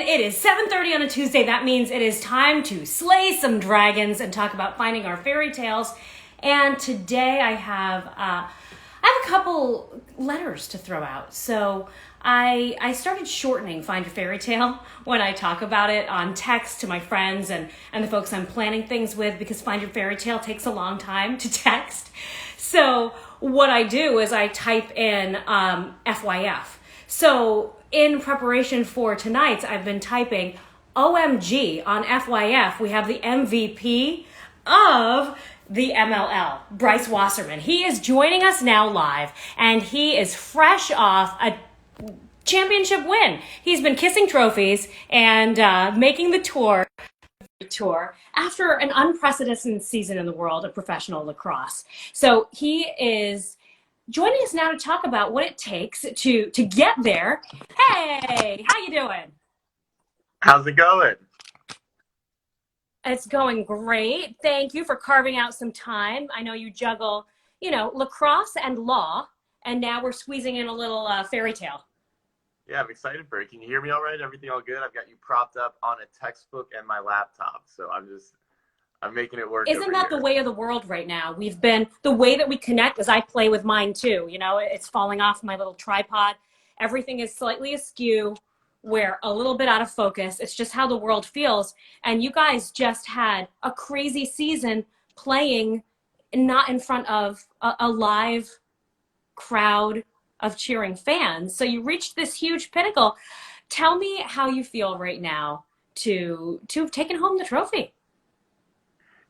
it is 7:30 on a Tuesday. That means it is time to slay some dragons and talk about finding our fairy tales. And today I have a couple letters to throw out. So I started shortening Find Your Fairytale when I talk about it on text to my friends and the folks I'm planning things with, because Find Your Fairytale takes a long time to text. So what I do is I type in FYF. So in preparation for tonight's, I've been typing OMG on FYF. We have the MVP of the MLL, Bryce Wasserman. He is joining us now live, and he is fresh off a championship win. He's been kissing trophies and making the tour after an unprecedented season in the world of professional lacrosse. So he is joining us now to talk about what it takes to get there. Hey, how you doing? How's it going? It's going great. Thank you for carving out some time. I know you juggle, lacrosse and law, and now we're squeezing in a little fairy tale. Yeah, I'm excited for it. Can you hear me all right? Everything all good? I've got you propped up on a textbook and my laptop, so I'm making it work. Isn't that the way of the world right now? The way that we connect is I play with mine too. It's falling off my little tripod. Everything is slightly askew. We're a little bit out of focus. It's just how the world feels. And you guys just had a crazy season playing not in front of a live crowd of cheering fans. So you reached this huge pinnacle. Tell me how you feel right now to have taken home the trophy.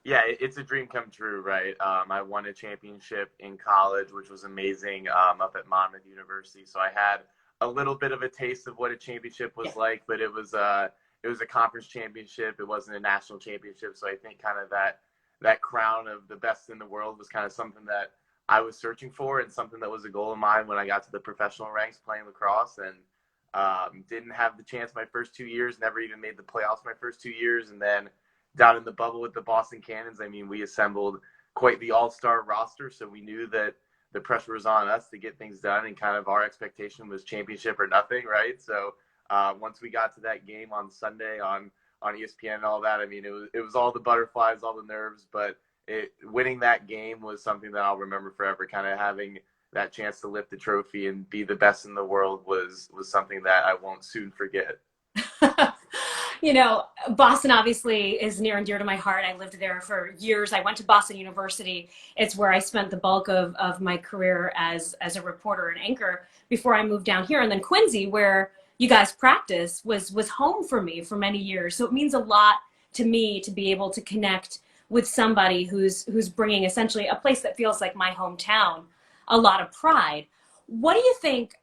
Yeah, it's a dream come true, right? I won a championship in college, which was amazing, up at Monmouth University. So I had a little bit of a taste of what a championship was like, but it was a conference championship. It wasn't a national championship. So I think kind of that crown of the best in the world was kind of something that I was searching for, and something that was a goal of mine when I got to the professional ranks playing lacrosse, and didn't have the chance my first 2 years, never even made the playoffs my first 2 years. And then down in the bubble with the Boston Cannons, I mean, we assembled quite the all-star roster. So we knew that the pressure was on us to get things done, and kind of our expectation was championship or nothing, right? So once we got to that game on Sunday on ESPN and all that, I mean, it was all the butterflies, all the nerves, but winning that game was something that I'll remember forever. Kind of having that chance to lift the trophy and be the best in the world was something that I won't soon forget. Boston obviously is near and dear to my heart. I lived there for years. I went to Boston University. It's where I spent the bulk of my career as a reporter and anchor before I moved down here. And then Quincy, where you guys practice, was home for me for many years. So it means a lot to me to be able to connect with somebody who's bringing essentially a place that feels like my hometown a lot of pride. What do you think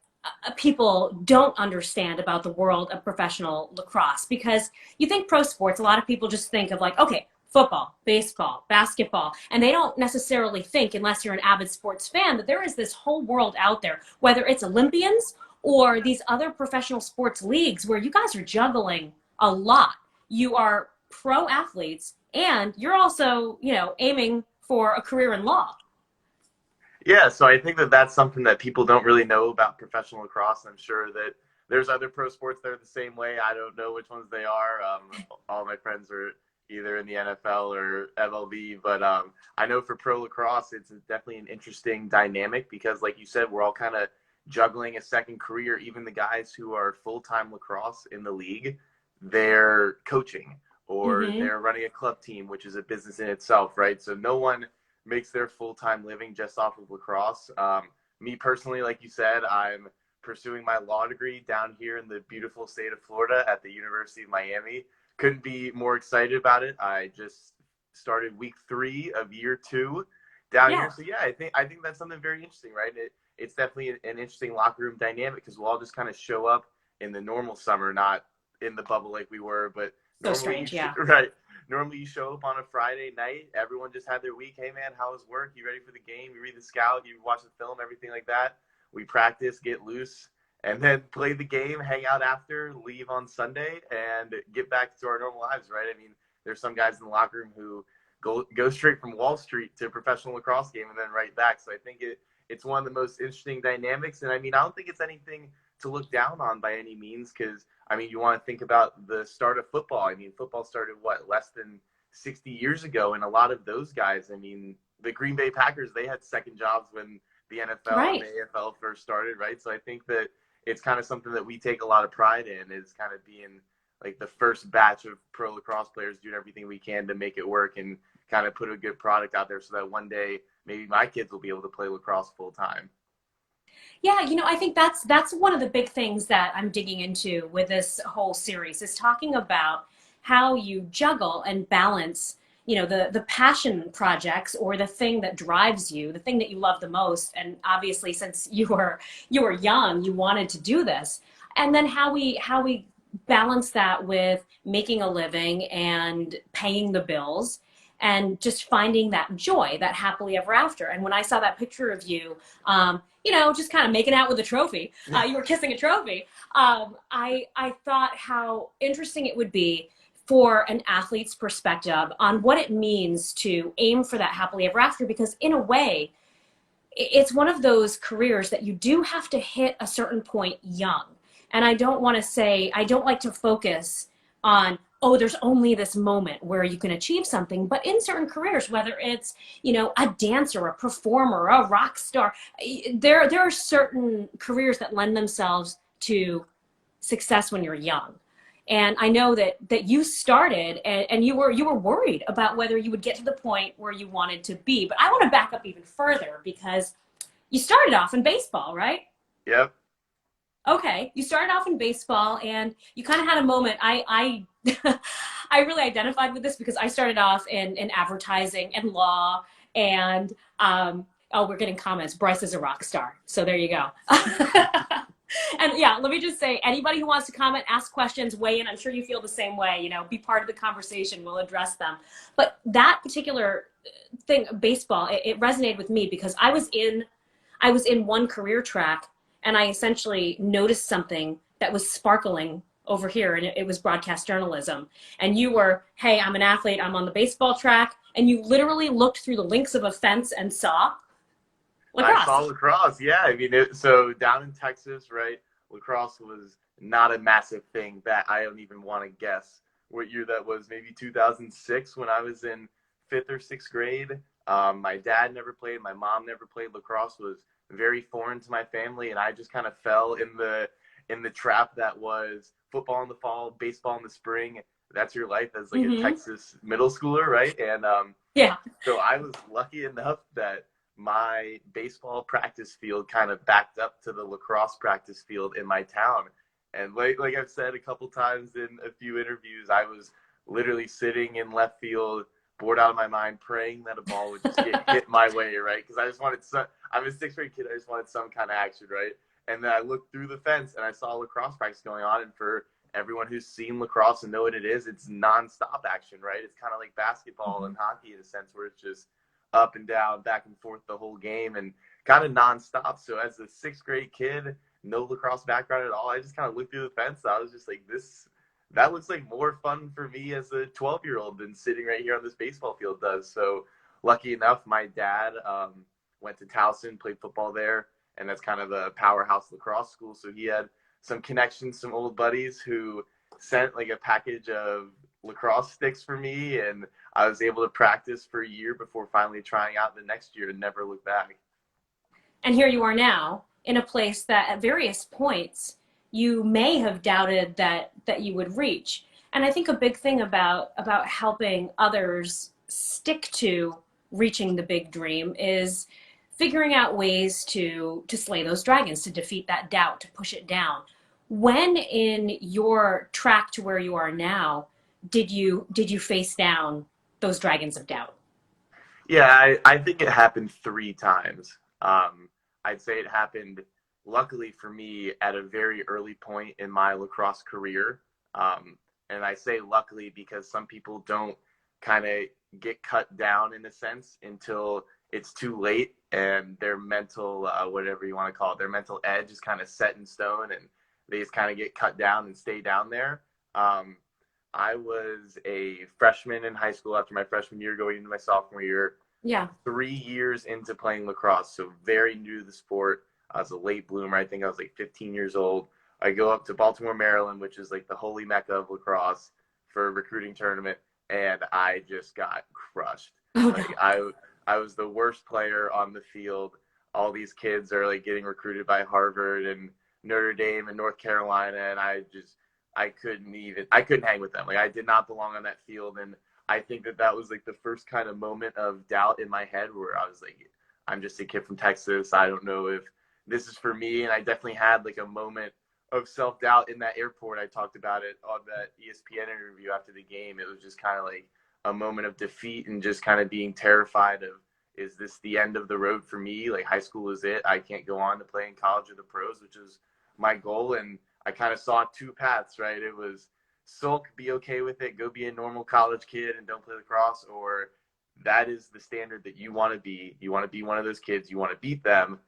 people don't understand about the world of professional lacrosse? Because you think pro sports, a lot of people just think of like, okay, football, baseball, basketball, and they don't necessarily think, unless you're an avid sports fan, that there is this whole world out there, whether it's Olympians or these other professional sports leagues where you guys are juggling a lot. You are pro athletes, and you're also, aiming for a career in law. Yeah, so I think that that's something that people don't really know about professional lacrosse. I'm sure that there's other pro sports that are the same way. I don't know which ones they are. All my friends are either in the NFL or MLB, but I know for pro lacrosse, it's definitely an interesting dynamic because, like you said, we're all kind of juggling a second career. Even the guys who are full-time lacrosse in the league, they're coaching or they're running a club team, which is a business in itself, right? So no one makes their full-time living just off of lacrosse. Me personally, like you said, I'm pursuing my law degree down here in the beautiful state of Florida at the University of Miami. Couldn't be more excited about it. I just started week 3 of year 2 down here. So yeah, I think that's something very interesting, right? It's definitely an interesting locker room dynamic because we'll all just kind of show up in the normal summer, not in the bubble like we were, but so strange, yeah. Right. Normally you show up on a Friday night, everyone just had their week. Hey man, how was work? You ready for the game? You read the scout, you watch the film, everything like that. We practice, get loose, and then play the game, hang out after, leave on Sunday, and get back to our normal lives, right? I mean, there's some guys in the locker room who go straight from Wall Street to a professional lacrosse game and then right back. So I think it's one of the most interesting dynamics. And I mean, I don't think it's anything to look down on by any means, because I mean, you want to think about the start of football. I mean, football started what, less than 60 years ago, and a lot of those guys, I mean, the Green Bay Packers, they had second jobs when the NFL and Right. the AFL first started, right? So I think that it's kind of something that we take a lot of pride in, is kind of being like the first batch of pro lacrosse players doing everything we can to make it work and kind of put a good product out there so that one day maybe my kids will be able to play lacrosse full time. Yeah, I think that's one of the big things that I'm digging into with this whole series is talking about how you juggle and balance, the passion projects or the thing that drives you, the thing that you love the most. And obviously, since you were young, you wanted to do this. And then how we balance that with making a living and paying the bills and just finding that joy, that happily ever after. And when I saw that picture of you, just kind of making out with a trophy. You were kissing a trophy. I thought how interesting it would be for an athlete's perspective on what it means to aim for that happily ever after, because in a way, it's one of those careers that you do have to hit a certain point young. And I don't like to focus on, oh, there's only this moment where you can achieve something. But in certain careers, whether it's, a dancer, a performer, a rock star, there are certain careers that lend themselves to success when you're young. And I know that you started and you were worried about whether you would get to the point where you wanted to be. But I want to back up even further because you started off in baseball, right? Yep. Okay, you started off in baseball and you kind of had a moment. I I really identified with this because I started off in advertising and law and oh, we're getting comments. Bryce is a rock star. So there you go. And yeah, let me just say, anybody who wants to comment, ask questions, weigh in. I'm sure you feel the same way, be part of the conversation. We'll address them. But that particular thing, baseball, it resonated with me because I was in one career track and I essentially noticed something that was sparkling over here, and it was broadcast journalism. And you were, hey, I'm an athlete, I'm on the baseball track, and you literally looked through the links of a fence and saw I saw lacrosse. lacrosse. Yeah, I mean, so down in Texas, right? Lacrosse was not a massive thing. That I don't even want to guess what year that was. Maybe 2006 when I was in fifth or sixth grade. My dad never played. My mom never played. Lacrosse was very foreign to my family, and I just kind of fell in the trap that was football in the fall, baseball in the spring. That's your life as like a Texas middle schooler, right? And Yeah. so I was lucky enough that my baseball practice field kind of backed up to the lacrosse practice field in my town. And like I've said a couple times in a few interviews, I was literally sitting in left field, bored out of my mind, praying that a ball would just get hit my way, right? Because I just wanted some. I'm a sixth grade kid. I just wanted some kind of action, right? And then I looked through the fence and I saw lacrosse practice going on. And for everyone who's seen lacrosse and know what it is, it's nonstop action, right? It's kind of like basketball and hockey in a sense, where it's just up and down, back and forth the whole game, and kind of nonstop. So as a sixth grade kid, no lacrosse background at all, I just kind of looked through the fence. I was just like, that looks like more fun for me as a 12-year-old than sitting right here on this baseball field does. So lucky enough, my dad went to Towson, played football there, and that's kind of a powerhouse lacrosse school. So he had some connections, some old buddies who sent like a package of lacrosse sticks for me, and I was able to practice for a year before finally trying out the next year and never look back. And here you are now in a place that at various points you may have doubted that you would reach. And I think a big thing about helping others stick to reaching the big dream is figuring out ways to slay those dragons, to defeat that doubt, to push it down. When in your track to where you are now, did you face down those dragons of doubt? Yeah, I think it happened 3 times. I'd say it happened, luckily for me, at a very early point in my lacrosse career. And I say luckily because some people don't kind of get cut down in a sense until it's too late, and their mental, whatever you want to call it, their mental edge is kind of set in stone, and they just kind of get cut down and stay down there. I was a freshman in high school after my freshman year, going into my sophomore year. Yeah. 3 years into playing lacrosse, so very new to the sport. I was a late bloomer. I think I was like 15 years old. I go up to Baltimore, Maryland, which is like the holy mecca of lacrosse, for a recruiting tournament, and I just got crushed. Oh no. Like I was the worst player on the field. All these kids are like getting recruited by Harvard and Notre Dame and North Carolina, and I couldn't hang with them. Like I did not belong on that field, and I think that was like the first kind of moment of doubt in my head where I was like, I'm just a kid from Texas. I don't know if this is for me. And I definitely had like a moment of self-doubt in that airport. I talked about it on that ESPN interview after the game. It was just kind of like a moment of defeat and just kind of being terrified of, is this the end of the road for me? Like high school is it. I can't go on to play in college or the pros, which is my goal. And I kind of saw two paths, right? It was sulk, be okay with it, go be a normal college kid and don't play lacrosse, or that is the standard that you want to be. You want to be one of those kids. You want to beat them.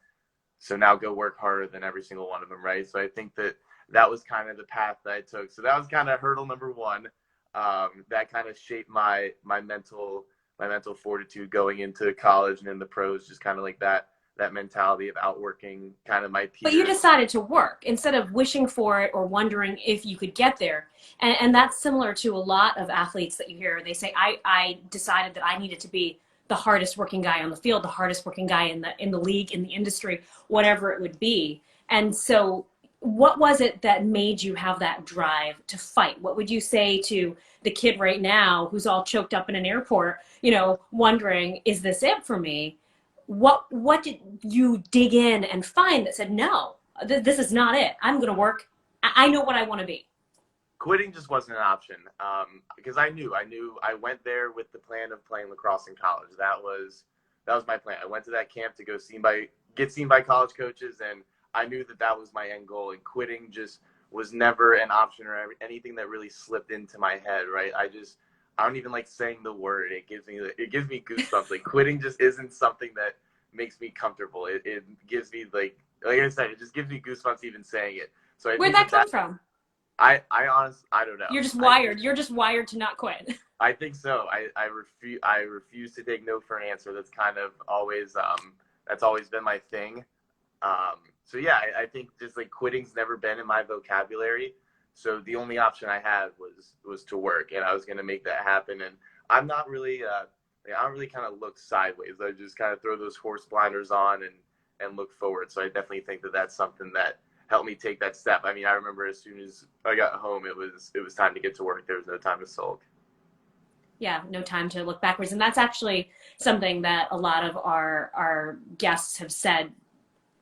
So now go work harder than every single one of them, right? So I think that was kind of the path that I took. So that was kind of hurdle number one. That kind of shaped my mental fortitude going into college and in the pros, just kind of like that mentality of outworking kind of my peers. But you decided to work instead of wishing for it or wondering if you could get there. And that's similar to a lot of athletes that you hear. They say, I decided that I needed to be the hardest working guy on the field, the hardest working guy in the league, in the industry, whatever it would be. And so what was it that made you have that drive to fight? What would you say to the kid right now who's all choked up in an airport, wondering, is this it for me? What did you dig in and find that said, no, this is not it. I'm going to work. I know what I want to be. Quitting just wasn't an option, because I knew I went there with the plan of playing lacrosse in college. That was my plan. I went to that camp to go get seen by college coaches, and I knew that was my end goal. And quitting just was never an option or anything that really slipped into my head. Right? I don't even like saying the word. It gives me goosebumps. Like quitting just isn't something that makes me comfortable. It gives me like I said, it just gives me goosebumps even saying it. So Where'd that come from? I honestly, I don't know. You're just wired. You're just wired to not quit. I think so. I refuse to take no for an answer. That's kind of always that's always been my thing. So yeah, I think just like quitting's never been in my vocabulary. So the only option I had was to work, and I was going to make that happen. And I'm not really I don't really kind of look sideways. I just kind of throw those horse blinders on and look forward. So I definitely think that's something that helped me take that step. I mean, I remember as soon as I got home, it was time to get to work. There was no time to sulk. Yeah, no time to look backwards. And that's actually something that a lot of our guests have said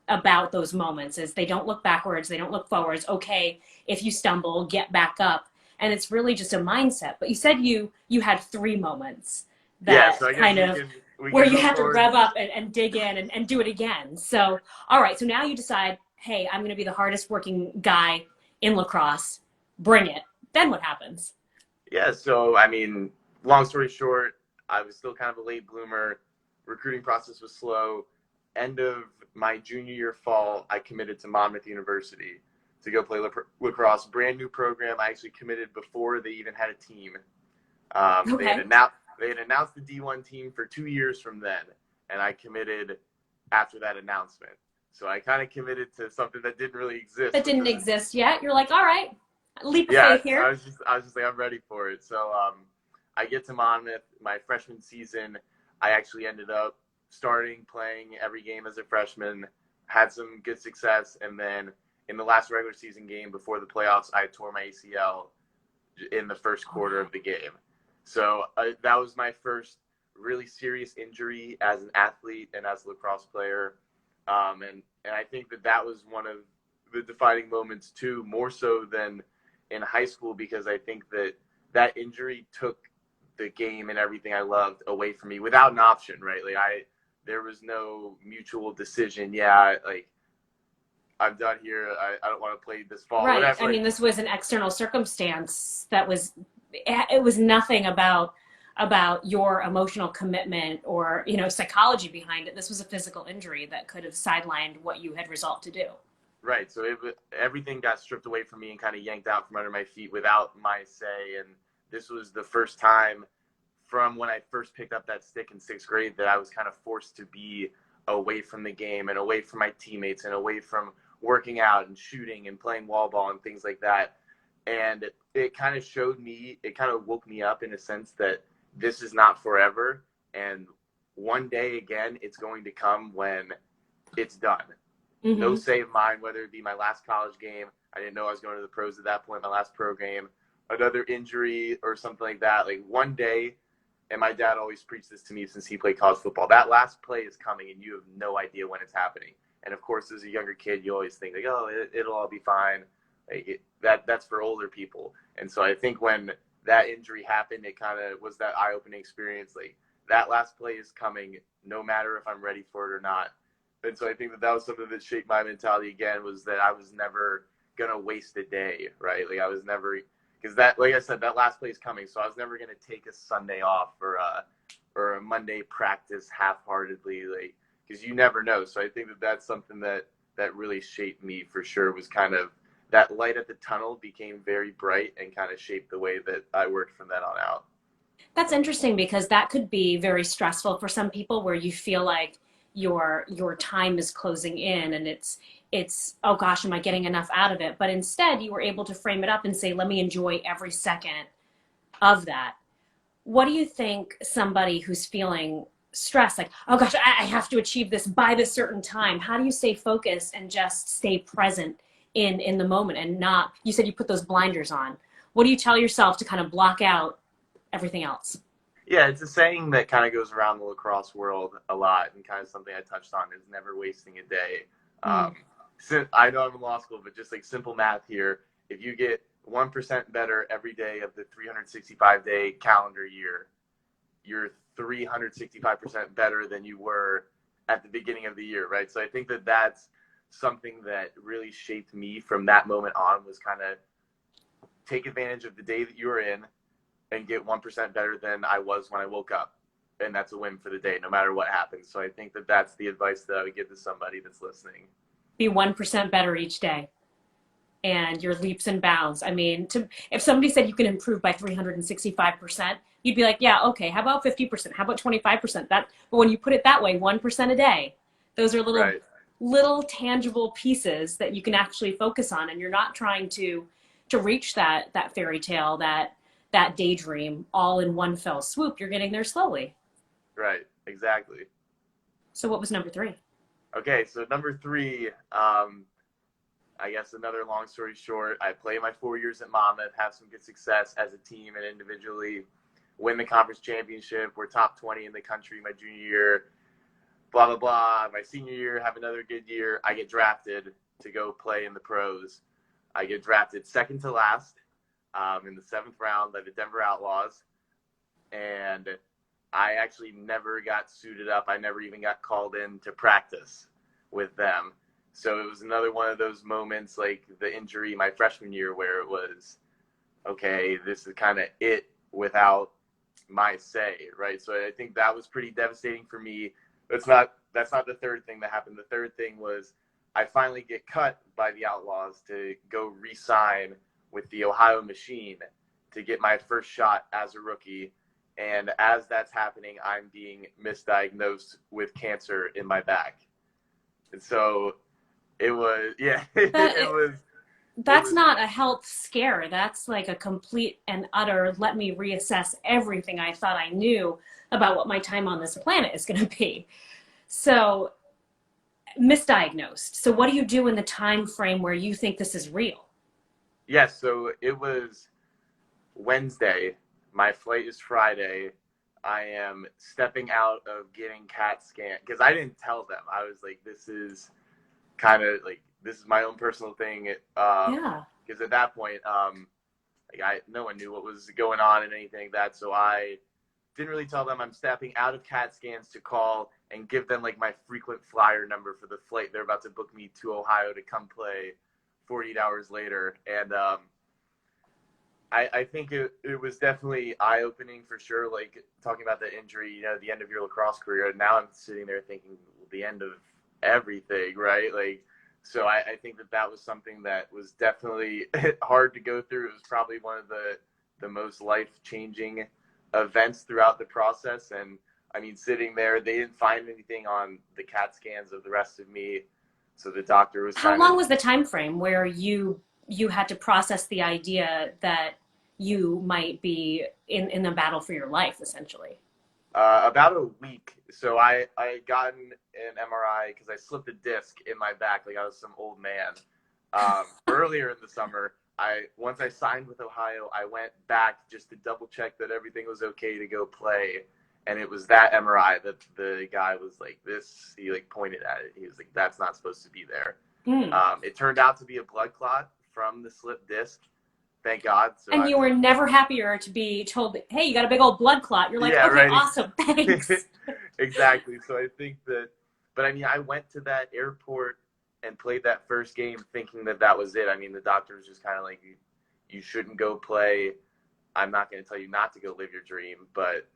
about those moments, is they don't look backwards, they don't look forwards. Okay, if you stumble, get back up. And it's really just a mindset. But you said you had 3 moments that so kind of where you had to rev up and dig in and do it again. So, all right, so now you decide, hey, I'm going to be the hardest working guy in lacrosse. Bring it. Then what happens? Yeah, so, I mean, long story short, I was still kind of a late bloomer. Recruiting process was slow. End of my junior year fall, I committed to Monmouth University to go play lacrosse. Brand new program. I actually committed before they even had a team. Okay. They had announced the D1 team for 2 years from then, and I committed after that announcement. So I kind of committed to something that didn't really exist. That didn't exist yet. You're like, all right, leap of faith here. I was just like, I'm ready for it. So I get to Monmouth, my freshman season. I actually ended up playing every game as a freshman, had some good success, and then in the last regular season game before the playoffs, I tore my ACL in the first quarter of the game. So that was my first really serious injury as an athlete and as a lacrosse player. And I think that was one of the defining moments too, more so than in high school, because I think that injury took the game and everything I loved away from me without an option, right? Like there was no mutual decision. Yeah, like I'm done here. I don't want to play this fall. Right. Whatever. I mean, this was an external circumstance it was nothing about your emotional commitment or, psychology behind it. This was a physical injury that could have sidelined what you had resolved to do. Right. So everything got stripped away from me and kind of yanked out from under my feet without my say. And this was the first time from when I first picked up that stick in 6th grade that I was kind of forced to be away from the game and away from my teammates and away from working out and shooting and playing wall ball and things like that. And it kind of showed me, it kind of woke me up in a sense that this is not forever. And one day again, it's going to come when it's done. Mm-hmm. No say of mine, whether it be my last college game. I didn't know I was going to the pros at that point, my last pro game, another injury or something like that. Like one day, and my dad always preached this to me since he played college football, that last play is coming and you have no idea when it's happening. And of course, as a younger kid, you always think like, oh, it'll all be fine. Like that's for older people. And so I think when that injury happened, it kind of was that eye-opening experience. Like that last play is coming no matter if I'm ready for it or not. And so I think that was something that shaped my mentality again, was that I was never going to waste a day, right? Like I was never, because that, like I said, that last play is coming. So I was never going to take a Sunday off or a Monday practice half-heartedly, like, because you never know. So I think that that's something that really shaped me for sure, was kind of that light at the tunnel became very bright and kind of shaped the way that I worked from then on out. That's interesting, because that could be very stressful for some people, where you feel like your time is closing in and it's oh gosh, am I getting enough out of it? But instead you were able to frame it up and say, let me enjoy every second of that. What do you think somebody who's feeling stressed, like, oh gosh, I have to achieve this by this certain time, how do you stay focused and just stay present in the moment and not, you said you put those blinders on. What do you tell yourself to kind of block out everything else? Yeah, it's a saying that kind of goes around the lacrosse world a lot, and kind of something I touched on is never wasting a day. So I know I'm in law school, but just like simple math here, if you get 1% better every day of the 365-day calendar year, you're 365% better than you were at the beginning of the year, right? So I think that that's something that really shaped me from that moment on, was kind of take advantage of the day that you were in and get 1% better than I was when I woke up. And that's a win for the day, no matter what happens. So I think that that's the advice that I would give to somebody that's listening. Be 1% better each day. And your leaps and bounds. I mean, if somebody said you can improve by 365%, you'd be like, yeah, okay, how about 50%? How about 25%? But when you put it that way, 1% a day, those are little tangible pieces that you can actually focus on. And you're not trying to reach that fairy tale, that daydream all in one fell swoop. You're getting there slowly. Right, exactly. So what was number 3? Okay, so number 3, I guess another long story short, I play my 4 years at Monmouth, have some good success as a team and individually, win the conference championship. We're top 20 in the country my junior year, blah, blah, blah. My senior year, have another good year. I get drafted to go play in the pros. I get drafted second to last in the 7th round by the Denver Outlaws. And I actually never got suited up. I never even got called in to practice with them. So it was another one of those moments, like the injury my freshman year, where it was, okay, this is kind of it without my say, right? So I think that was pretty devastating for me. That's not the third thing that happened. The third thing was I finally get cut by the Outlaws to go re-sign with the Ohio Machine to get my first shot as a rookie. And as that's happening, I'm being misdiagnosed with cancer in my back. And so it was, That's not a health scare. That's like a complete and utter, let me reassess everything I thought I knew about what my time on this planet is going to be. So misdiagnosed. So what do you do in the time frame where you think this is real? Yes, so it was Wednesday. My flight is Friday. I am stepping out of getting CAT scan because I didn't tell them. I was like, this is kind of like, this is my own personal thing. Because at that point, no one knew what was going on and anything like that. So I didn't really tell them. I'm stepping out of CAT scans to call and give them like my frequent flyer number for the flight. They're about to book me to Ohio to come play 48 hours later. And I think it was definitely eye-opening for sure, like talking about the injury, the end of your lacrosse career. Now I'm sitting there thinking, well, the end of everything, right? Like, so I think that was something that was definitely hard to go through. It was probably one of the most life-changing events throughout the process. And I mean, sitting there, they didn't find anything on the CAT scans of the rest of me. So the doctor was How trying long to, was the time frame where you had to process the idea that you might be in a battle for your life, essentially? about a week. So I had gotten an MRI because I slipped a disc in my back like I was some old man. Earlier in the summer, once I signed with Ohio, I went back just to double check that everything was okay to go play. And it was that MRI that the guy was like, this, he like pointed at it. He was like, that's not supposed to be there. Mm. It turned out to be a blood clot from the slipped disc. Thank God. So And you were never happier to be told, hey, you got a big old blood clot. You're like, yeah, okay, right. awesome, thanks. Exactly. So I think that, but I mean, I went to that airport and played that first game thinking that that was it. I mean, the doctor was just kind of like, you shouldn't go play. I'm not going to tell you not to go live your dream, but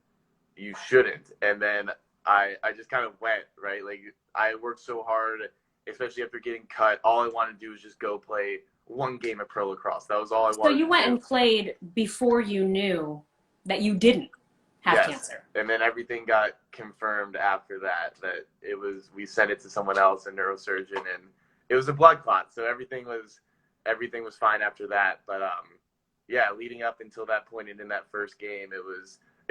you shouldn't. And then I just kind of went, right? Like I worked so hard, especially after getting cut. All I wanted to do was just go play one game of pro lacrosse. That was all I So wanted you to went do. and played before you knew that you didn't have Yes. cancer. And then everything got confirmed after that it was, we sent it to someone else, a neurosurgeon, and it was a blood clot. So everything was fine after that. But yeah, leading up until that point and in that first game, it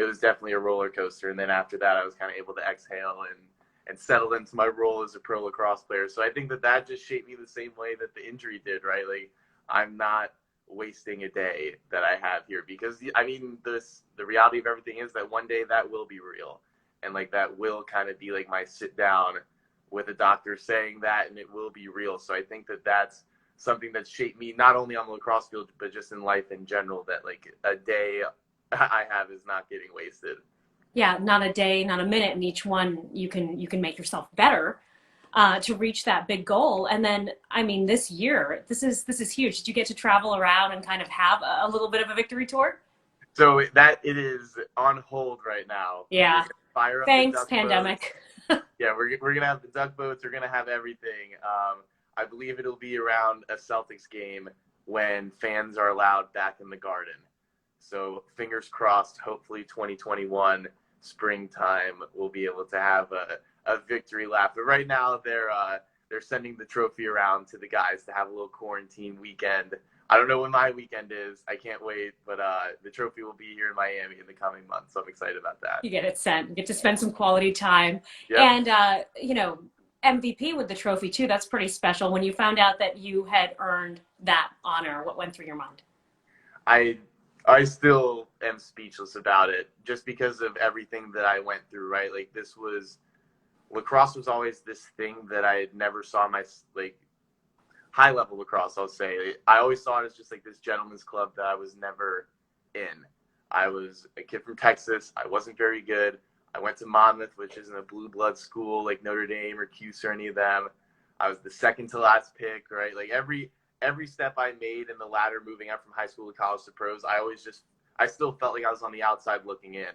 was definitely a roller coaster. And then after that, I was kind of able to exhale and settle into my role as a pro lacrosse player. So I think that just shaped me the same way that the injury did, right? Like I'm not wasting a day that I have here, because I mean, the reality of everything is that one day that will be real, and like that will kind of be like my sit down with a doctor saying that, and it will be real. So I think that that's something that shaped me not only on the lacrosse field but just in life in general, that like a day I have is not getting wasted. Yeah, not a day, not a minute, and each one you can make yourself better to reach that big goal. And then, I mean, this year, this is huge. Did you get to travel around and kind of have a little bit of a victory tour? So that it is on hold right now. We're Yeah. gonna fire up the Thanks, duck boats. pandemic. Yeah, we're gonna have the duck boats. We're gonna have everything. I believe it'll be around a Celtics game when fans are allowed back in the Garden. So fingers crossed. Hopefully, 2021 springtime we'll be able to have a victory lap. But right now they're sending the trophy around to the guys to have a little quarantine weekend. I don't know when my weekend is. I can't wait, but the trophy will be here in Miami in the coming months. So I'm excited about that. You get it sent. You get to spend some quality time. Yep. And, you know, MVP with the trophy, too. That's pretty special. When you found out that you had earned that honor, what went through your mind? I still am speechless about it, just because of everything that I went through, right? Like lacrosse was always this thing that I never saw like high level lacrosse, I'll say. I always saw it as just like this gentleman's club that I was never in. I was a kid from Texas. I wasn't very good. I went to Monmouth, which isn't a blue blood school like Notre Dame or Cuse or any of them. I was the second to last pick, right? Like every step I made in the ladder moving up from high school to college to pros, I still felt like I was on the outside looking in.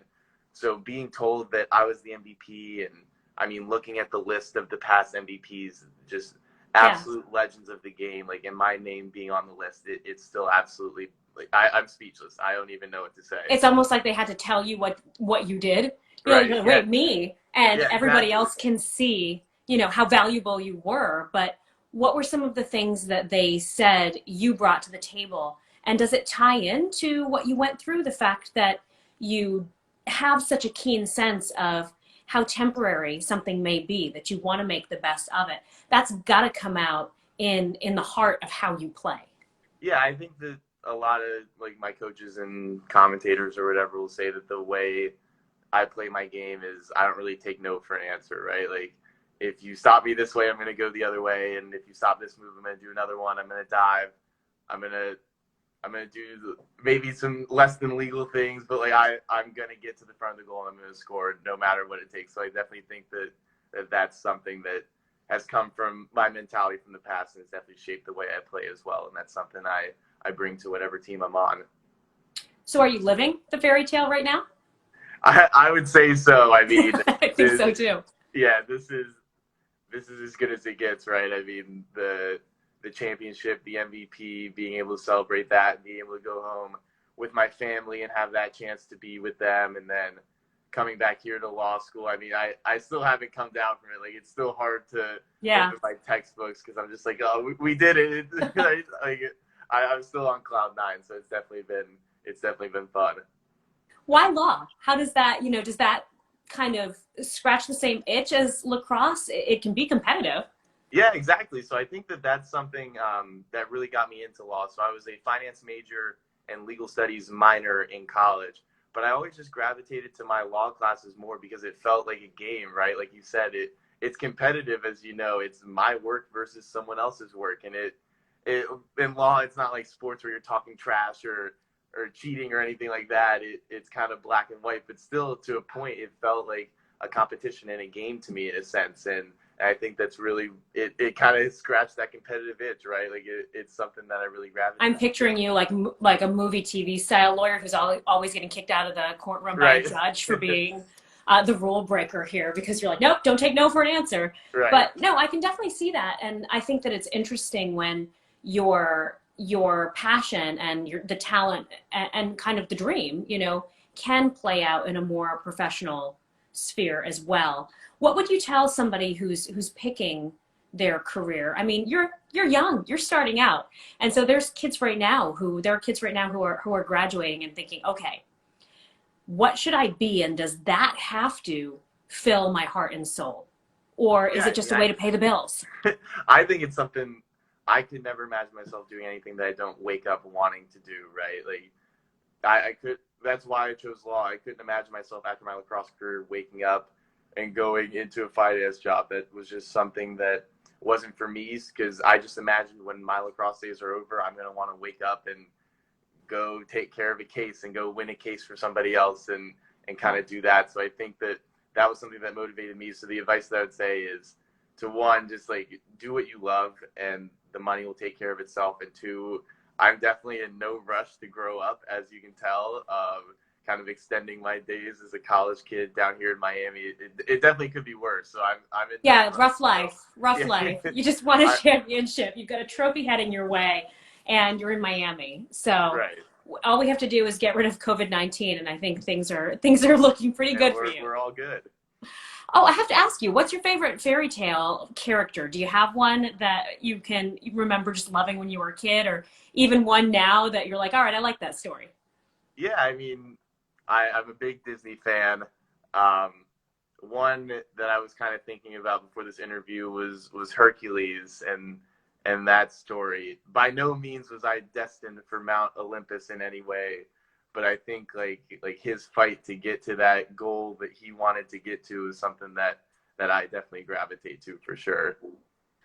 So being told that I was the MVP, and I mean, looking at the list of the past MVPs, just absolute legends of the game, like, and my name being on the list, it's still absolutely, like, I'm speechless. I don't even know what to say. It's almost like they had to tell you what you did. You're Right. like, wait, Yeah. me. And Yeah, everybody exactly. else can see, you know, how valuable you were. But what were some of the things that they said you brought to the table? And does it tie into what you went through? The fact that you have such a keen sense of how temporary something may be, that you want to make the best of it. That's got to come out in the heart of how you play. Yeah, I think that a lot of like my coaches and commentators or whatever will say that the way I play my game is I don't really take no for an answer, right? Like if you stop me this way, I'm going to go the other way, and if you stop this move, I'm going to do another one. I'm going to dive. I'm going to do maybe some less than legal things, but like I'm going to get to the front of the goal and I'm going to score no matter what it takes. So I definitely think that that's something that has come from my mentality from the past, and it's definitely shaped the way I play as well. And that's something I bring to whatever team I'm on. So are you living the fairy tale right now? I would say so. I mean, I think so too. Yeah, this is as good as it gets, right? I mean, the championship, the MVP, being able to celebrate that, being able to go home with my family and have that chance to be with them, and then coming back here to law school, I mean, I still haven't come down from it. Like, it's still hard to open my textbooks because I'm just like, oh, we did it. Like, I'm still on cloud nine, so it's definitely been fun. Why law? How does that, does that kind of scratch the same itch as lacrosse? It can be competitive. Yeah, exactly. So I think that's something that really got me into law. So I was a finance major and legal studies minor in college, but I always just gravitated to my law classes more because it felt like a game, right? Like you said, it's competitive, as you know. It's my work versus someone else's work, and it in law, it's not like sports where you're talking trash or cheating or anything like that. It's kind of black and white, but still, to a point, it felt like a competition and a game to me in a sense. And I think that's really, it kind of scratched that competitive itch, right? Like it's something that I really gravitated. I'm picturing you like a movie TV style lawyer who's always getting kicked out of the courtroom by a judge for being the rule breaker here, because you're like, nope, don't take no for an answer. Right. But no, I can definitely see that. And I think that it's interesting when your passion and the talent and kind of the dream, can play out in a more professional sphere as well. What would you tell somebody who's picking their career? I mean, you're young, you're starting out. And so there are kids right now who are graduating and thinking, okay, what should I be? And does that have to fill my heart and soul? Or is it just a way to pay the bills? I think it's something I could never imagine myself doing anything that I don't wake up wanting to do, right? Like I could, that's why I chose law. I couldn't imagine myself after my lacrosse career waking up and going into a finance job. That was just something that wasn't for me, because I just imagined when my lacrosse days are over, I'm going to want to wake up and go take care of a case and go win a case for somebody else and kind of do that. So I think that was something that motivated me. So the advice that I would say is to, one, just like do what you love and the money will take care of itself. And two, I'm definitely in no rush to grow up, as you can tell. Kind of extending my days as a college kid down here in Miami. It definitely could be worse. So I'm in rough life. You just won a championship. You've got a trophy heading your way, and you're in Miami. So all we have to do is get rid of COVID-19, and I think things are looking pretty good for you. We're all good. Oh, I have to ask you, what's your favorite fairy tale character? Do you have one that you remember just loving when you were a kid, or even one now that you're like, all right, I like that story? Yeah, I mean, I'm a big Disney fan. One that I was kind of thinking about before this interview was Hercules and that story. By no means was I destined for Mount Olympus in any way, but I think like his fight to get to that goal that he wanted to get to is something that I definitely gravitate to for sure.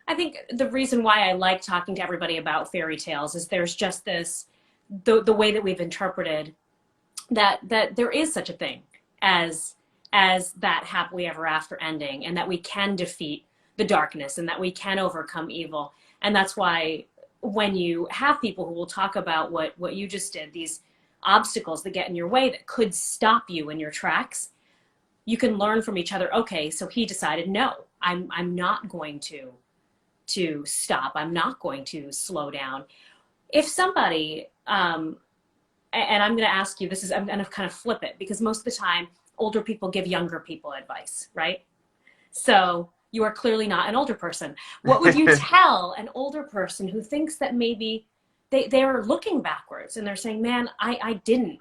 I think the reason why I like talking to everybody about fairy tales is there's just this, the way that we've interpreted that there is such a thing as that happily ever after ending, and that we can defeat the darkness and that we can overcome evil. And that's why when you have people who will talk about what you just did, these obstacles that get in your way that could stop you in your tracks, you can learn from each other. Okay, so he decided, no, I'm not going to stop. I'm not going to slow down. If somebody, and I'm going to ask you, I'm going to kind of flip it, because most of the time older people give younger people advice, right? So you are clearly not an older person. What would you tell an older person who thinks that maybe they're looking backwards and they're saying, man, I didn't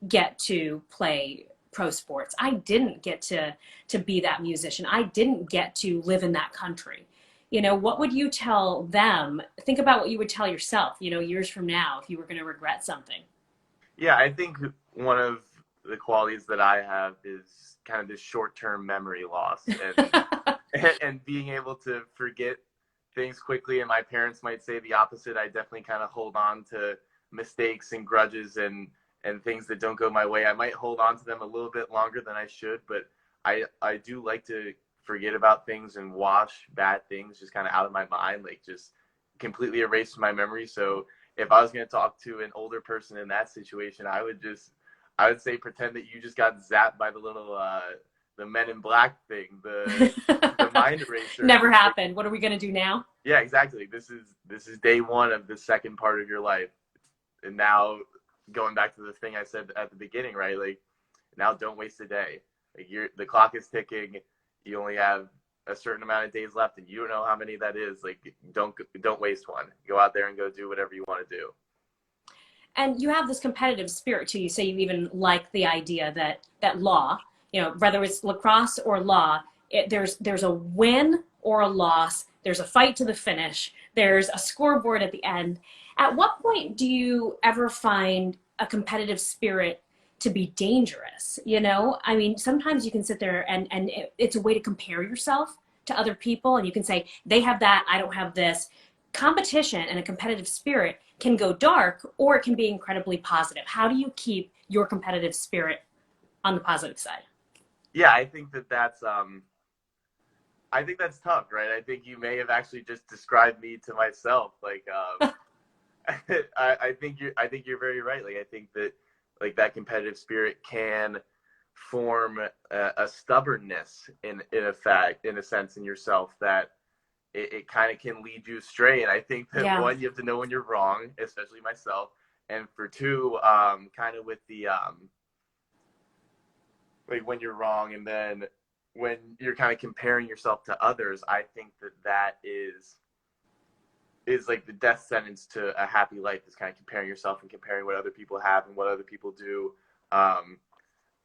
get to play pro sports. I didn't get to be that musician. I didn't get to live in that country. What would you tell them? Think about what you would tell yourself, years from now, if you were going to regret something. Yeah, I think one of the qualities that I have is kind of this short-term memory loss and being able to forget things quickly. And my parents might say the opposite. I definitely kind of hold on to mistakes and grudges and things that don't go my way. I might hold on to them a little bit longer than I should, but I do like to forget about things and wash bad things just kind of out of my mind, like just completely erase my memory. So if I was going to talk to an older person in that situation, I would say pretend that you just got zapped by the little the Men in Black thing, the mind eraser. Never happened. What are we going to do now? Yeah, exactly. This is day one of the second part of your life. And now going back to the thing I said at the beginning, right? Like, now don't waste a day. Like the clock is ticking. You only have a certain amount of days left, and you don't know how many that is. Like, don't waste one. Go out there and go do whatever you want to do. And you have this competitive spirit too. You say you even like the idea that law, whether it's lacrosse or law, there's a win or a loss. There's a fight to the finish. There's a scoreboard at the end. At what point do you ever find a competitive spirit to be dangerous? I mean, sometimes you can sit there and it's a way to compare yourself to other people, and you can say, they have that, I don't have this. Competition and a competitive spirit can go dark, or it can be incredibly positive. How do you keep your competitive spirit on the positive side? Yeah, I think that's tough, right? I think you may have actually just described me to myself. Like, I think you're very right. Like, I think that like that competitive spirit can form a stubbornness in a sense in yourself that it kind of can lead you astray. And I think that one, you have to know when you're wrong, especially myself. And for two, kind of with the like when you're wrong, and then when you're kind of comparing yourself to others, I think that is like the death sentence to a happy life, is kind of comparing yourself and comparing what other people have and what other people do.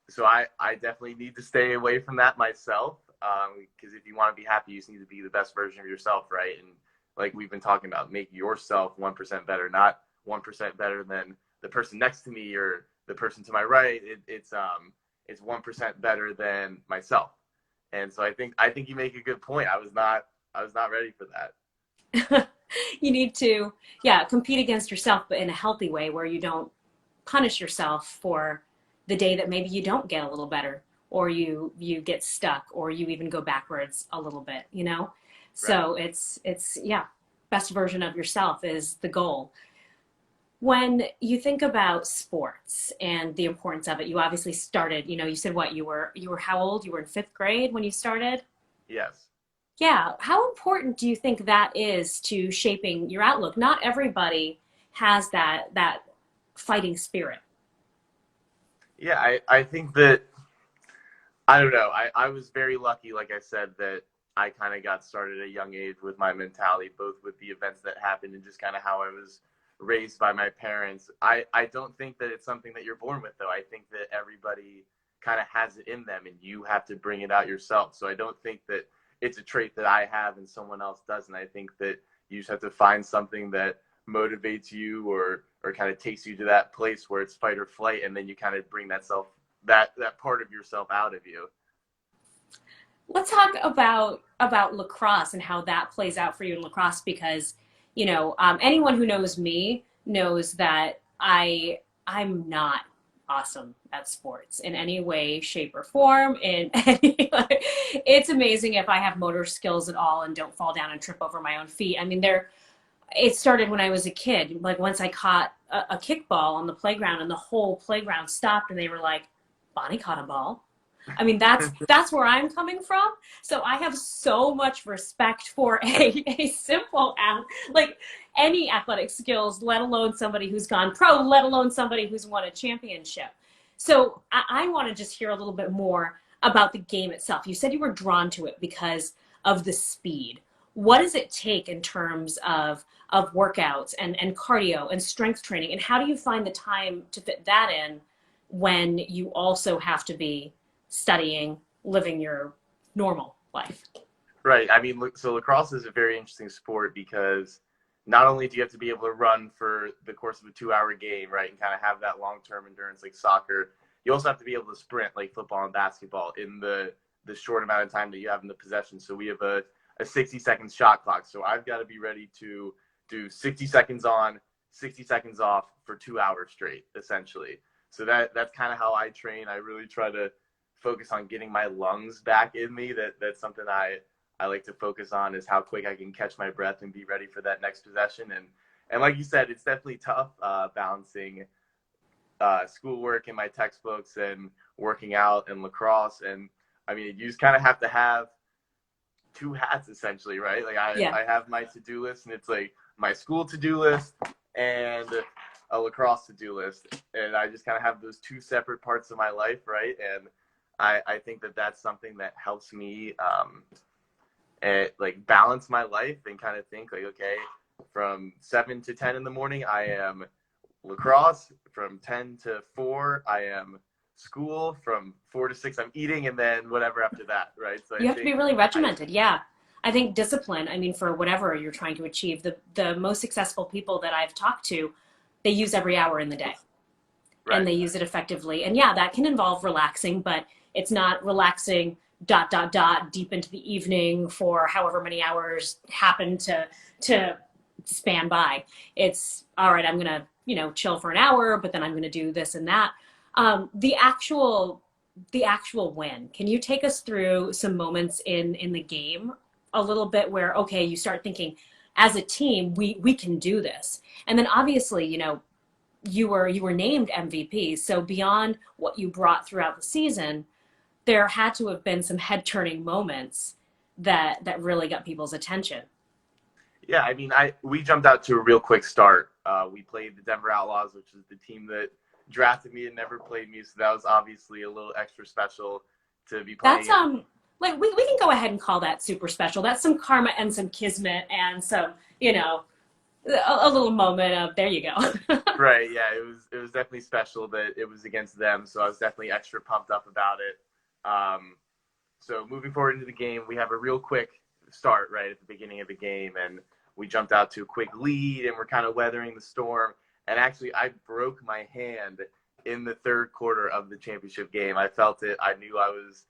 So I definitely need to stay away from that myself, because if you want to be happy, you just need to be the best version of yourself, right? And like we've been talking about, make yourself 1% better, not 1% better than the person next to me or the person to my right. It's 1% better than myself. And so I think you make a good point. I was not ready for that. You need to, compete against yourself, but in a healthy way where you don't punish yourself for the day that maybe you don't get a little better, or you get stuck, or you even go backwards a little bit, So Right. it's best version of yourself is the goal. When you think about sports and the importance of it, you obviously started, you said you were how old? You were in 5th grade when you started? Yes. Yeah. How important do you think that is to shaping your outlook? Not everybody has that fighting spirit. Yeah, I think that, I don't know. I was very lucky, like I said, that I kind of got started at a young age with my mentality, both with the events that happened and just kind of how I was raised by my parents. I don't think that it's something that you're born with, though. I think that everybody kind of has it in them, and you have to bring it out yourself. So I don't think that it's a trait that I have and someone else doesn't. I think that you just have to find something that motivates you or kind of takes you to that place where it's fight or flight, and then you kind of bring that part of yourself out of you. Let's talk about lacrosse and how that plays out for you in lacrosse, because anyone who knows me knows that I'm not awesome at sports in any way, shape, or form. It's amazing if I have motor skills at all and don't fall down and trip over my own feet. I mean, it started when I was a kid. Like, once I caught a kickball on the playground, and the whole playground stopped, and they were like, "Bonnie caught a ball." I mean, that's where I'm coming from. So I have so much respect for a simple like any athletic skills, let alone somebody who's gone pro, let alone somebody who's won a championship. So I want to just hear a little bit more about the game itself. You said you were drawn to it because of the speed. What does it take in terms of workouts and cardio and strength training? And how do you find the time to fit that in when you also have to be studying, living your normal life? Right. I mean, so lacrosse is a very interesting sport because not only do you have to be able to run for the course of a 2-hour game, right, and kind of have that long-term endurance like soccer, you also have to be able to sprint like football and basketball in the short amount of time that you have in the possession. So we have a 60-second shot clock. So I've got to be ready to do 60 seconds on, 60 seconds off for 2 hours straight, essentially. So that's kind of how I train. I really try to focus on getting my lungs back in me. That's something I like to focus on, is how quick I can catch my breath and be ready for that next possession. And like you said, it's definitely tough balancing schoolwork and my textbooks and working out and lacrosse. And I mean, you just kind of have to have 2 hats essentially, right? Like I have my to-do list, and it's like my school to-do list and a lacrosse to-do list. And I just kind of have those 2 separate parts of my life, right? And I think that that's something that helps me like balance my life and kind of think like, okay, from 7 to 10 in the morning, I am lacrosse. From 10 to 4, I am school. From 4 to 6, I'm eating, and then whatever after that, right? So I You have to be think really regimented. Yeah. I think discipline, I mean, for whatever you're trying to achieve, the most successful people that I've talked to, they use every hour in the day and right. they use it effectively. And yeah, that can involve relaxing, but it's not relaxing dot dot dot deep into the evening for however many hours happen to span by. It's all right, I'm gonna, chill for an hour, but then I'm gonna do this and that. The actual win. Can you take us through some moments in the game a little bit where, okay, you start thinking as a team, we can do this. And then obviously, you were named MVP. So beyond what you brought throughout the season, there had to have been some head turning moments that really got people's attention. Yeah, I mean, we jumped out to a real quick start. We played the Denver Outlaws, which is the team that drafted me and never played me, so that was obviously a little extra special to be playing. That's like we can go ahead and call that super special. That's some karma and some kismet and some, a little moment of there you go. Right, yeah, it was definitely special that it was against them, so I was definitely extra pumped up about it. So moving forward into the game, we have a real quick start right at the beginning of the game, and we jumped out to a quick lead, and we're kind of weathering the storm. And actually, I broke my hand in the third quarter of the championship game. I felt it. I knew I was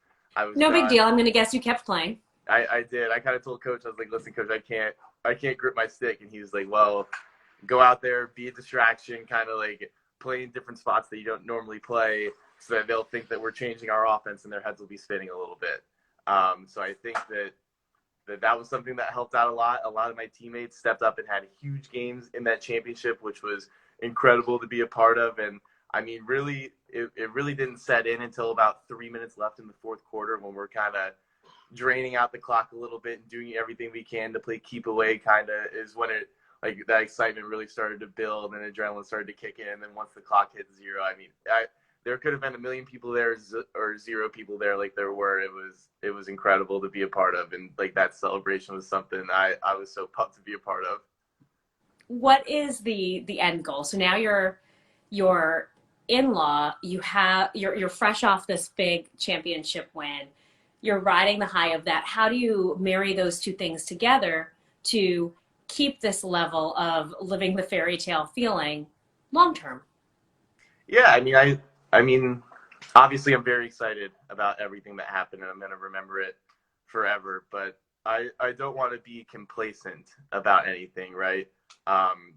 No big done. deal. I'm going to guess you kept playing. I did. I kind of told coach, I was like, listen, coach, I can't grip my stick. And he was like, well, go out there, be a distraction, kind of like play in different spots that you don't normally play so that they'll think that we're changing our offense and their heads will be spinning a little bit. So I think that was something that helped out a lot. A lot of my teammates stepped up and had huge games in that championship, which was incredible to be a part of. And I mean, really, it really didn't set in until about 3 minutes left in the fourth quarter when we're kind of draining out the clock a little bit and doing everything we can to play keep away, kind of is when it, like, that excitement really started to build and adrenaline started to kick in. And then once the clock hit 0, I mean, there could have been 1 million people there or 0 people there like there were. It was incredible to be a part of. And like that celebration was something I was so pumped to be a part of. What is the end goal? So now you're in-law, you're fresh off this big championship win. You're riding the high of that. How do you marry those two things together to keep this level of living the fairy tale feeling long term? Yeah, I mean, obviously I'm very excited about everything that happened and I'm going to remember it forever, but I don't want to be complacent about anything, right?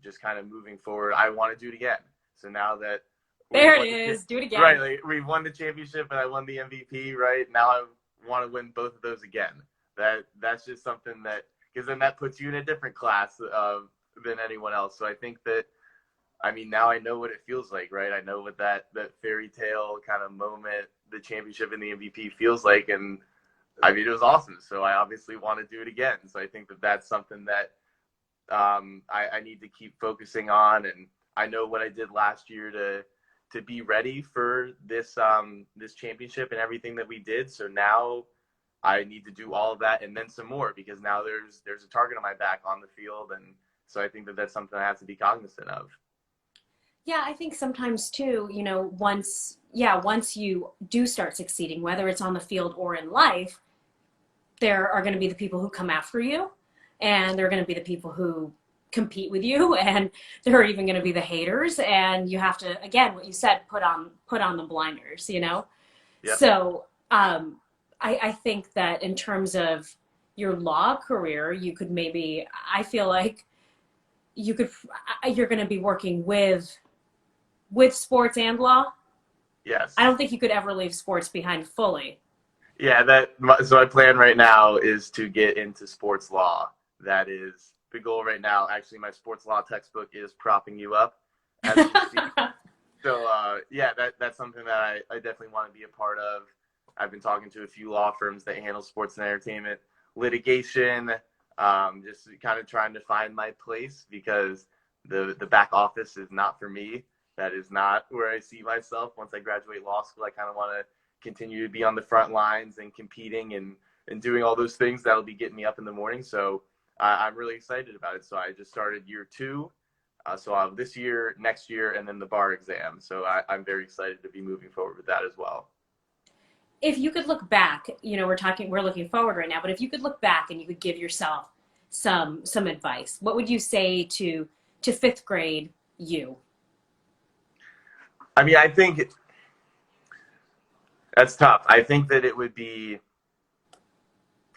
Just kind of moving forward. I want to do it again. So now that there it is, do it again. Right, like we've won the championship and I won the MVP, right? Now I want to win both of those again. That's just something that, because then that puts you in a different class than anyone else. So I think that, I mean, now I know what it feels like, right? I know what that fairy tale kind of moment, the championship and the MVP feels like. And I mean, it was awesome. So I obviously want to do it again. So I think that that's something that I need to keep focusing on. And I know what I did last year to be ready for this championship and everything that we did. So now I need to do all of that and then some more, because now there's a target on my back on the field. And so I think that that's something I have to be cognizant of. Yeah, I think sometimes too, once you do start succeeding, whether it's on the field or in life, there are going to be the people who come after you, and there are going to be the people who compete with you, and there are even going to be the haters, and you have to, again, what you said, put on the blinders, Yep. So I think that in terms of your law career, you could maybe, I feel like you're going to be working with sports and law. Yes. I don't think you could ever leave sports behind fully. Yeah, so my plan right now is to get into sports law. That is the goal right now. Actually, my sports law textbook is propping you up as we speak. So yeah, that's something that I definitely want to be a part of. I've been talking to a few law firms that handle sports and entertainment litigation, just kind of trying to find my place, because the back office is not for me. That is not where I see myself once I graduate law school. I kind of want to continue to be on the front lines and competing and doing all those things that'll be getting me up in the morning. So I'm really excited about it. So I just started year 2. So I'll have this year, next year, and then the bar exam. So I'm very excited to be moving forward with that as well. If you could look back, we're looking forward right now, but if you could look back and you could give yourself some advice, what would you say to 5th grade you? I mean, I think that's tough. I think that it would be,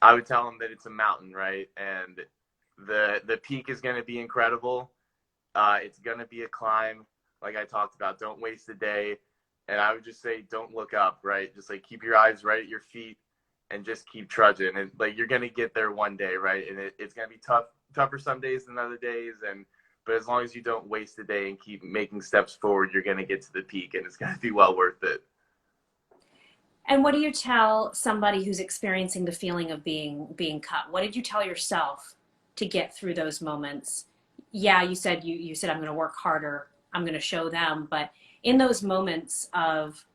I would tell them that it's a mountain, right? And the peak is going to be incredible. It's going to be a climb, like I talked about. Don't waste a day. And I would just say, don't look up, right? Just like keep your eyes right at your feet and just keep trudging. And like you're going to get there one day, right? And it's going to be tougher some days than other days. But as long as you don't waste a day and keep making steps forward, you're going to get to the peak, and it's going to be well worth it. And what do you tell somebody who's experiencing the feeling of being cut? What did you tell yourself to get through those moments? Yeah, you said I'm going to work harder. I'm going to show them. But in those moments of,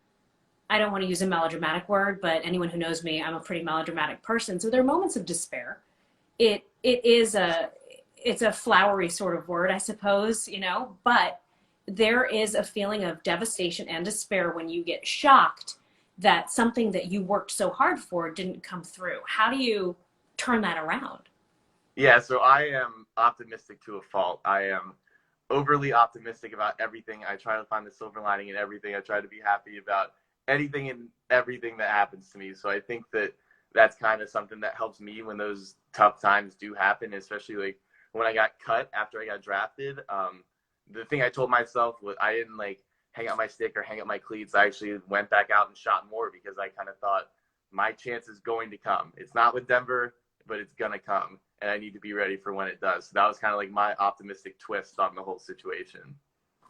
I don't want to use a melodramatic word, but anyone who knows me, I'm a pretty melodramatic person. So there are moments of despair. It's a flowery sort of word, I suppose, but there is a feeling of devastation and despair when you get shocked that something that you worked so hard for didn't come through. How do you turn that around? Yeah, so I am optimistic to a fault. I am overly optimistic about everything. I try to find the silver lining in everything. I try to be happy about anything and everything that happens to me. So I think that that's kind of something that helps me when those tough times do happen, especially like when I got cut after I got drafted. The thing I told myself was I didn't like hang out my stick or hang up my cleats. I actually went back out and shot more because I kind of thought my chance is going to come. It's not with Denver, but it's going to come. And I need to be ready for when it does. So that was kind of like my optimistic twist on the whole situation.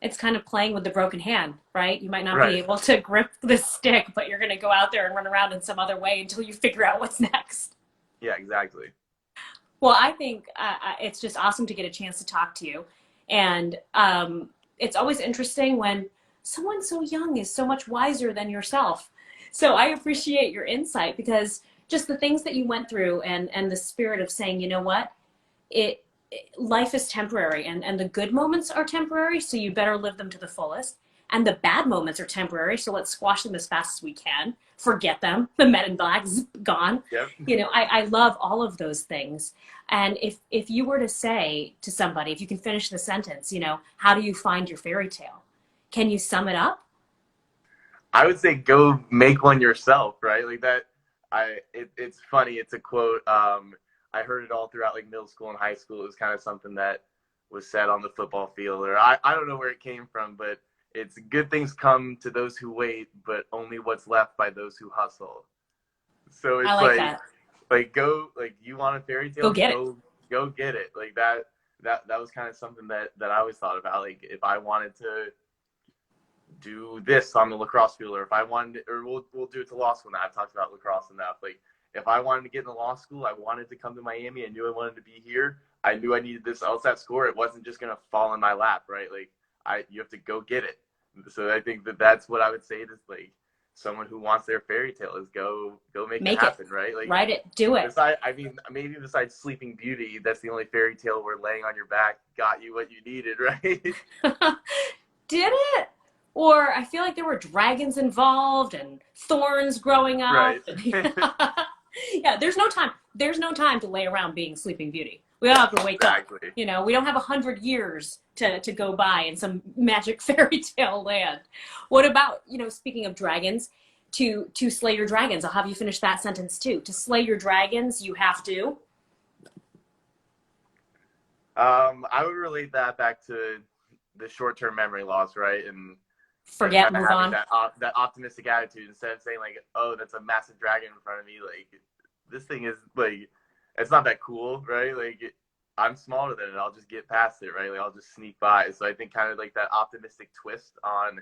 It's kind of playing with the broken hand, right? You might not Right. be able to grip the stick, but you're going to go out there and run around in some other way until you figure out what's next. Yeah, exactly. Well, I think it's just awesome to get a chance to talk to you. And it's always interesting when someone so young is so much wiser than yourself. So I appreciate your insight, because just the things that you went through and the spirit of saying, you know what, life is temporary, and the good moments are temporary, so you better live them to the fullest. And the bad moments are temporary, so let's squash them as fast as we can. Forget them. The men in black's gone. Yep. I love all of those things. And if you were to say to somebody, if you can finish the sentence, how do you find your fairy tale? Can you sum it up? I would say go make one yourself, right? Like that. It's funny. It's a quote. I heard it all throughout like middle school and high school. It was kind of something that was said on the football field, or I don't know where it came from, but it's good things come to those who wait, but only what's left by those who hustle. So it's I like that. Like go, like you want a fairy tale, Go get it. Go get it. Like that was kind of something that I always thought about. Like if I wanted to do this on the lacrosse field, or if I wanted, or we'll do it to law school now. I've talked about lacrosse enough. Like if I wanted to get into law school, I wanted to come to Miami. I knew I wanted to be here. I knew I needed this LSAT score. It wasn't just gonna fall in my lap, right? Like you have to go get it. So I think that's what I would say to like someone who wants their fairy tale is go make it happen, right? Like write it, do it. Maybe besides Sleeping Beauty, that's the only fairy tale where laying on your back got you what you needed, right? Did it? Or I feel like there were dragons involved and thorns growing up. Right. Yeah, there's no time. There's no time to lay around being Sleeping Beauty. We all have to wake up. We don't have 100 years to go by in some magic fairy tale land. What about, speaking of dragons, to slay your dragons? I'll have you finish that sentence too. To slay your dragons, you have to. I would relate that back to the short-term memory loss, right? And forget, move on. That optimistic attitude, instead of saying like, oh, that's a massive dragon in front of me. Like this thing is like, it's not that cool, right? Like I'm smaller than it. I'll just get past it, right? Like I'll just sneak by. So I think kind of like that optimistic twist on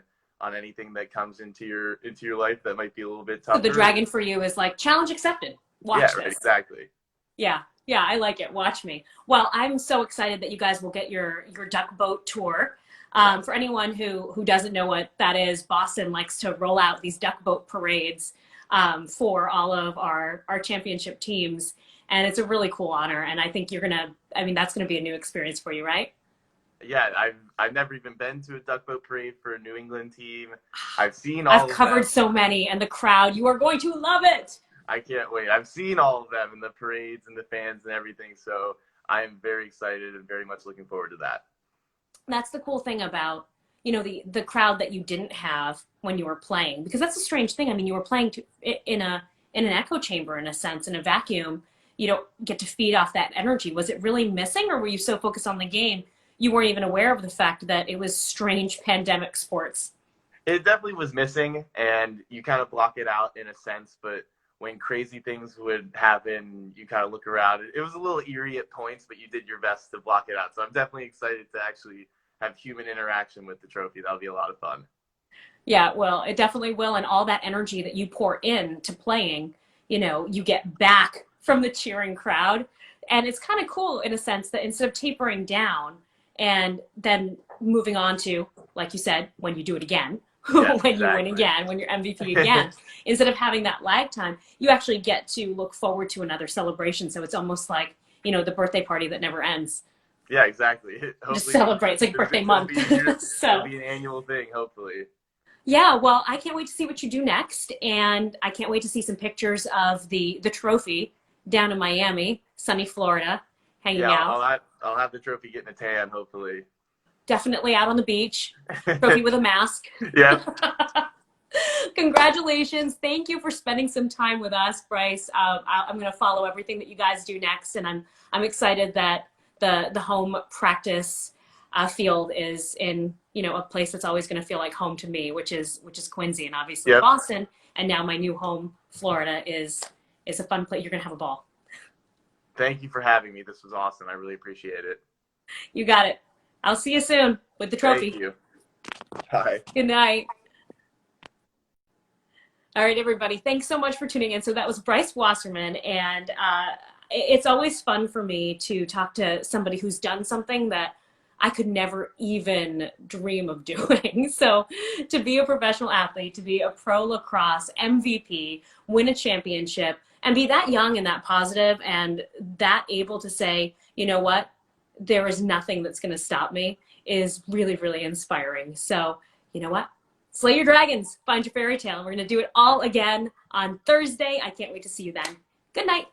anything that comes into your life that might be a little bit tougher. So the dragon for you is like challenge accepted. Watch this. Right, exactly. Yeah, I like it. Watch me. Well, I'm so excited that you guys will get your duck boat tour. For anyone who doesn't know what that is, Boston likes to roll out these duck boat parades for all of our championship teams. And it's a really cool honor. And I think that's going to be a new experience for you, right? Yeah, I've never even been to a duck boat parade for a New England team. I've seen all I've of covered them. so many, and the crowd, you are going to love it. I can't wait. I've seen all of them in the parades and the fans and everything. So I am very excited and very much looking forward to that. That's the cool thing about, the crowd that you didn't have when you were playing, because that's a strange thing. I mean, you were playing in an echo chamber, in a sense, in a vacuum. You don't get to feed off that energy. Was it really missing, or were you so focused on the game you weren't even aware of the fact that it was strange pandemic sports? It definitely was missing, and you kind of block it out in a sense, but when crazy things would happen, you kind of look around. It was a little eerie at points, but you did your best to block it out. So I'm definitely excited to actually have human interaction with the trophy. That'll be a lot of fun. Yeah, well, it definitely will. And all that energy that you pour into playing, you get back from the cheering crowd. And it's kind of cool in a sense that instead of tapering down and then moving on to, like you said, when you do it again, Yes, when exactly. you win again, when you're MVP again, instead of having that lag time, you actually get to look forward to another celebration. So it's almost like, the birthday party that never ends. Yeah, exactly. Just celebrate. It's like birthday month. It'll be an annual thing, hopefully. Yeah, well, I can't wait to see what you do next. And I can't wait to see some pictures of the trophy down in Miami, sunny Florida, hanging out. I'll have the trophy getting a tan, hopefully. Definitely out on the beach, trophy with a mask. Yeah. Congratulations. Thank you for spending some time with us, Bryce. I'm going to follow everything that you guys do next. And I'm excited that the home practice field is in, a place that's always going to feel like home to me, which is Quincy and obviously Yep. Boston. And now my new home, Florida, is a fun place. You're going to have a ball. Thank you for having me. This was awesome. I really appreciate it. You got it. I'll see you soon with the trophy. Thank you. Bye. Good night. All right, everybody. Thanks so much for tuning in. So that was Bryce Wasserman, and it's always fun for me to talk to somebody who's done something that I could never even dream of doing. So to be a professional athlete, to be a pro lacrosse MVP, win a championship, and be that young and that positive and that able to say, you know what, there is nothing that's going to stop me is really, really inspiring. So, you know what? Slay your dragons, find your fairy tale. We're going to do it all again on Thursday. I can't wait to see you then. Good night.